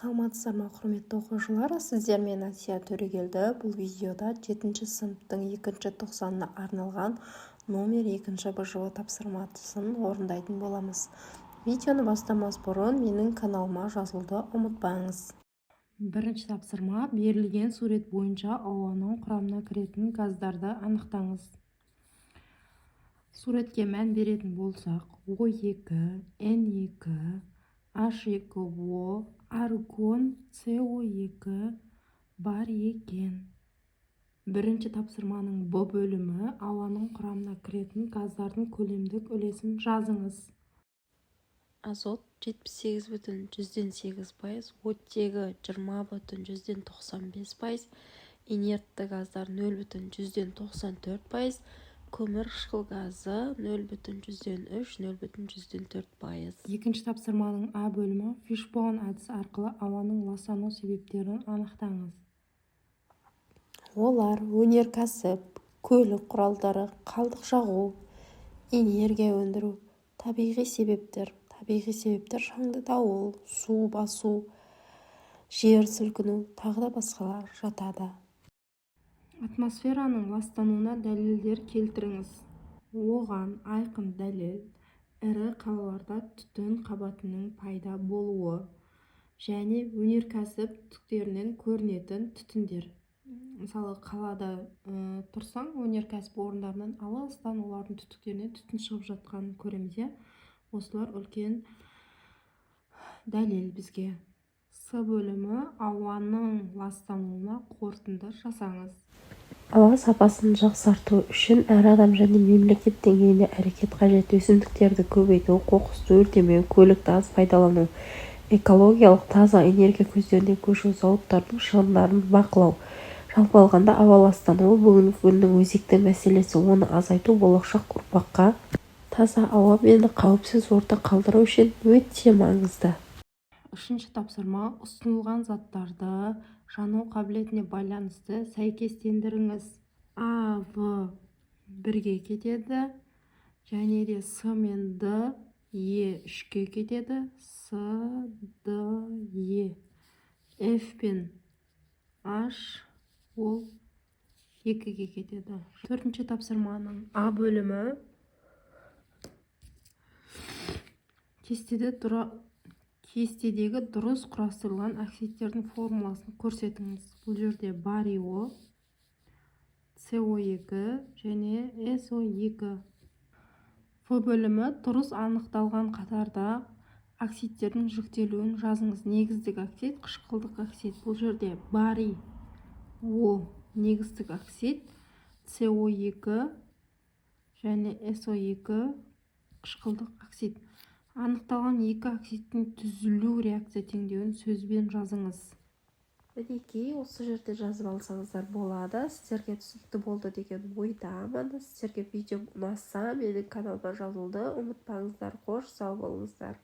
Саламатсыздар ма, құрметті оқушылар? Сіздермен Әсия Төрегелді. Бұл видеода 7 сыныптың 2 тоқсанына арналған номер 2 БЖО тапсырмасын орындайтын боламыз. Видеоны бастамас бұрын менің каналыма жазылуды ұмытпаңыз. Бірінші тапсырма: берілген сурет бойынша ауаның құрамына кіретін газдарды анықтаңыз. Суретке мән беретін болсақ, O2, N2, H2O, аргон, CO2 бар екен. Бірінші тапсырманың Б бөлімі: ауаның құрамына кіретін газдардың көлемдік үлесін жазыңыз. Азот 78,8%, оттегі 20,95%, инертті газдар 0,94%, көмір қышқыл газы 0,3-0,4%. Екінші тапсырманың А бөлімі: фишбоун әдісі арқылы ауаның ластану себептерін анықтаңыз. Олар өнеркәсіп, көлік құралдары, қалдық жағу, энергия өндіру. Табиғи себептер шаңды дауыл, су басу, жер сілкіну, тағы да басқалар жатады. Атмосфераның ластануына дәлелдер келтіріңіз. Оған айқын дәлел ірі қалаларда түтін қабатының пайда болуы және өнеркәсіп түтіктерінен көрінетін түтіндер. Мысалы, қалада тұрсаң, өнеркәсіп орындарынан алыстан олардың түтіктерінен түтін шығып жатқанын көреміз. Осылар үлкен дәлел бізге. С бөлімі: ауаның ластануына қорытынды жасаңыз. Ауа сапасын жақсарту үшін әр адам және мемлекет деңгейінде әрекет қажет. Өсімдіктерді көбейту, қоқысты өртемеу, көлікті аз пайдалану, экологиялық таза энергия көздеріне көшу, зауыттардың шығындарын бақылау. Жалпы алғанда, ауа ластануы бүгінгі күннің өзекті мәселесі. Оны азайту болашақ ұрпаққа таза ауа мен қауіпсіз орта қалдыру үшін өте маңызды. Үшінші тапсырма: ұсынылған заттарды жану қабілетіне байланысты сәйкестендіріңіз. А, В 1-ге кетеді, және де С мен Д, Е 3-ге кетеді, С, Д, Е. F пен H ол 2-ге кетеді. Төртінші тапсырманың А бөлімі: кестедегі дұрыс құрастырылған оксидтердің формуласын көрсетіңіз. Бұл жерде барио, CO2 және SO2. В бөлімі: дұрыс анықталған қатарда оксидтердің жіктелуін жазыңыз. Негіздік оксид, қышқылдық оксид. Бұл жерде барий ол негіздік оксид, CO2 және SO2 қышқылдық оксид. Анықталған екі оксидтің түзілу реакция теңдеуін сөзбен жазыңыз. Мінекей, осы жерде жазып алсаңыздар болады. Сіздерге түсінікті болды деген ойдамын. Сіздерге видео ұнаса, менің каналыма жазылуды ұмытпаңыздар. Қош сау болыңыздар.